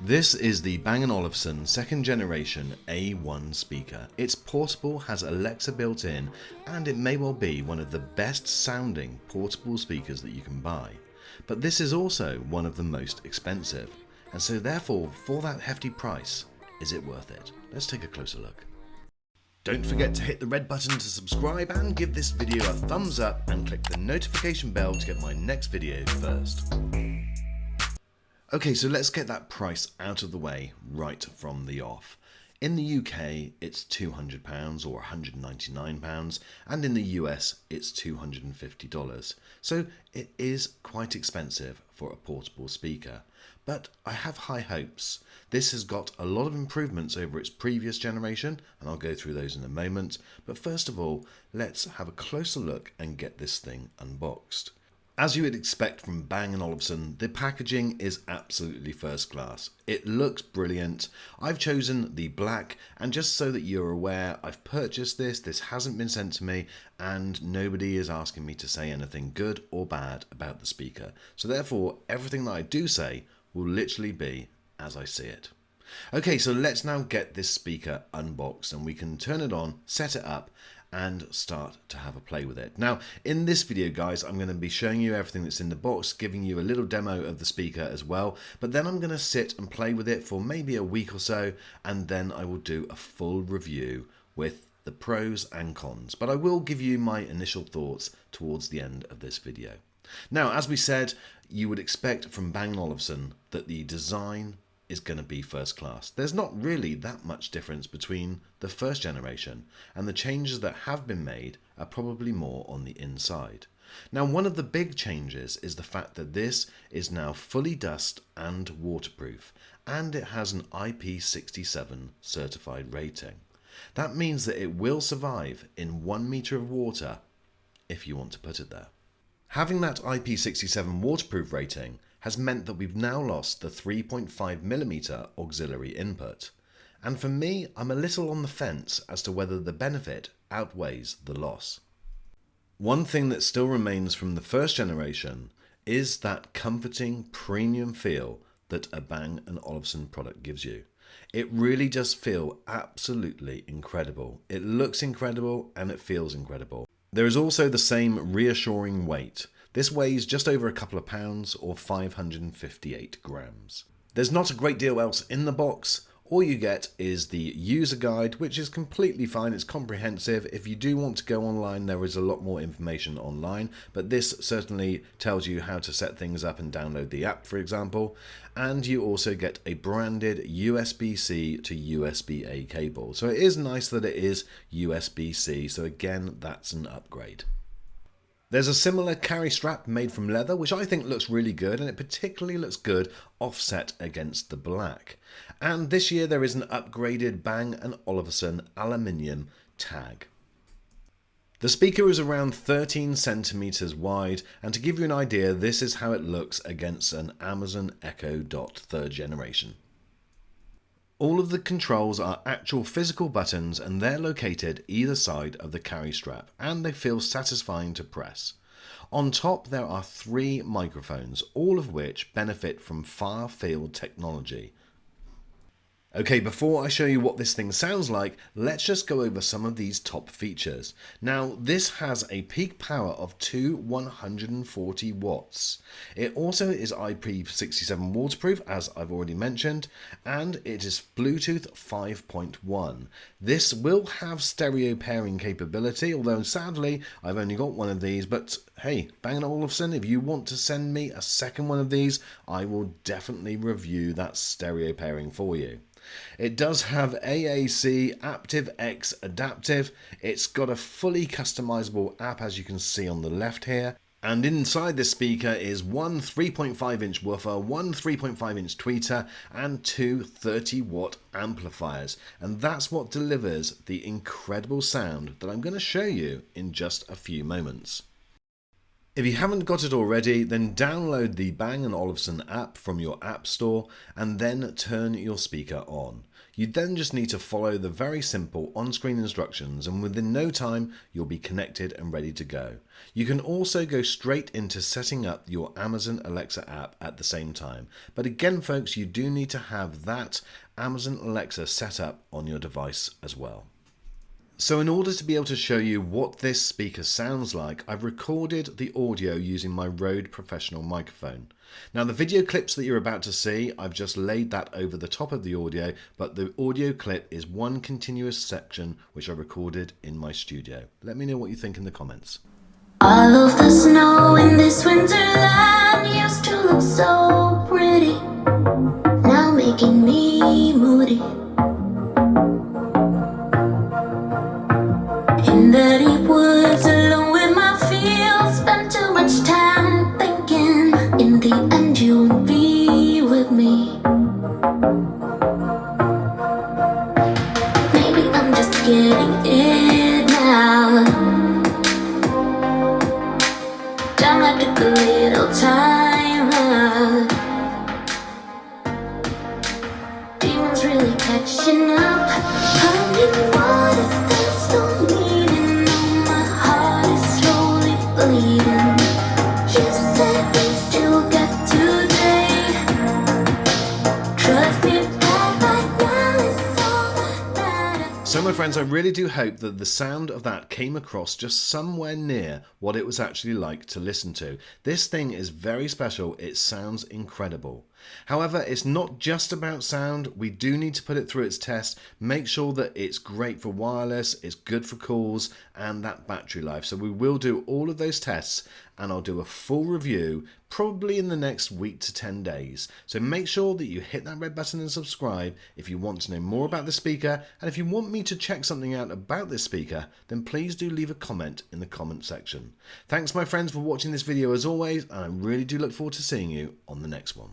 This is the Bang & Olufsen second generation A1 speaker. It's portable, has Alexa built in, and it may well be one of the best sounding portable speakers that you can buy. But this is also one of the most expensive, and so therefore for that hefty price, is it worth it? Let's take a closer look. Don't forget to hit the red button to subscribe and give this video a thumbs up and click the notification bell to get my next video first. Okay, so let's get that price out of the way right from the off. In the UK, it's £200 or £199, and in the US, it's $250. So it is quite expensive for a portable speaker. But I have high hopes. This has got a lot of improvements over its previous generation, and I'll go through those in a moment. But first of all, let's have a closer look and get this thing unboxed. As you would expect from Bang & Olufsen, the packaging is absolutely first class. It looks brilliant. I've chosen the black, and just so that you're aware, I've purchased this hasn't been sent to me, and nobody is asking me to say anything good or bad about the speaker. So therefore, everything that I do say will literally be as I see it. Okay, so let's now get this speaker unboxed and we can turn it on, set it up, and start to have a play with it. Now, in this video, guys, I'm going to be showing you everything that's in the box, giving you a little demo of the speaker as well, but then I'm going to sit and play with it for maybe a week or so, and then I will do a full review with the pros and cons, but I will give you my initial thoughts towards the end of this video. Now, as we said, you would expect from Bang & Olufsen that the design is going to be first class. There's not really that much difference between the first generation, and the changes that have been made are probably more on the inside. Now, one of the big changes is the fact that this is now fully dust and waterproof, and it has an IP67 certified rating. That means that it will survive in 1 meter of water if you want to put it there. Having that IP67 waterproof rating has meant that we've now lost the 3.5mm auxiliary input. And for me, I'm a little on the fence as to whether the benefit outweighs the loss. One thing that still remains from the first generation is that comforting premium feel that a Bang & Olufsen product gives you. It really does feel absolutely incredible. It looks incredible and it feels incredible. There is also the same reassuring weight. This weighs just over a couple of pounds or 558 grams. There's not a great deal else in the box. All you get is the user guide, which is completely fine. It's comprehensive. If you do want to go online, there is a lot more information online, but this certainly tells you how to set things up and download the app, for example. And you also get a branded USB-C to USB-A cable. So it is nice that it is USB-C. So again, that's an upgrade. There's a similar carry strap made from leather, which I think looks really good, and it particularly looks good offset against the black. And this year there is an upgraded Bang & Olufsen aluminium tag. The speaker is around 13 centimeters wide, and to give you an idea, this is how it looks against an Amazon Echo Dot 3rd generation. All of the controls are actual physical buttons, and they're located either side of the carry strap, and they feel satisfying to press. On top there are 3 microphones, all of which benefit from far field technology. Okay, before I show you what this thing sounds like, let's just go over some of these top features. Now, this has a peak power of 140 watts. It also is IP67 waterproof, as I've already mentioned, and it is Bluetooth 5.1. This will have stereo pairing capability, although sadly, I've only got one of these, but hey, Bang & Olufsen, if you want to send me a second one of these, I will definitely review that stereo pairing for you. It does have AAC Aptiv-X Adaptive. It's got a fully customizable app, as you can see on the left here. And inside this speaker is one 3.5-inch woofer, one 3.5-inch tweeter, and 2 30-watt amplifiers. And that's what delivers the incredible sound that I'm going to show you in just a few moments. If you haven't got it already, then download the Bang & Olufsen app from your app store and then turn your speaker on. You then just need to follow the very simple on-screen instructions, and within no time you'll be connected and ready to go. You can also go straight into setting up your Amazon Alexa app at the same time. But again folks, you do need to have that Amazon Alexa set up on your device as well. So in order to be able to show you what this speaker sounds like, I've recorded the audio using my Rode professional microphone. Now the video clips that you're about to see, I've just laid that over the top of the audio, but the audio clip is one continuous section which I recorded in my studio. Let me know what you think in the comments. All of the snow in this winterland used to look so pretty, now making me moody. In the deep woods, alone with my feels, spent too much time thinking, in the end you won't be with me. Maybe I'm just getting it now. Time took a little time out. Demons really catching up. I mean, what if there's no meaning? Oh, my heart is slowly bleeding. You said we still got today. Trust me, back right now is all that matters. So my friends, I really do hope that the sound of that came across just somewhere near what it was actually like to listen to. This thing is very special. It sounds incredible. However, it's not just about sound. We do need to put it through its test, make sure that it's great for wireless, it's good for calls, and that battery life. So we will do all of those tests, and I'll do a full review probably in the next week to 10 days. So make sure that you hit that red button and subscribe if you want to know more about the speaker, and if you want me to check something out about this speaker, then please do leave a comment in the comment section. Thanks my friends for watching this video as always, and I really do look forward to seeing you on the next one.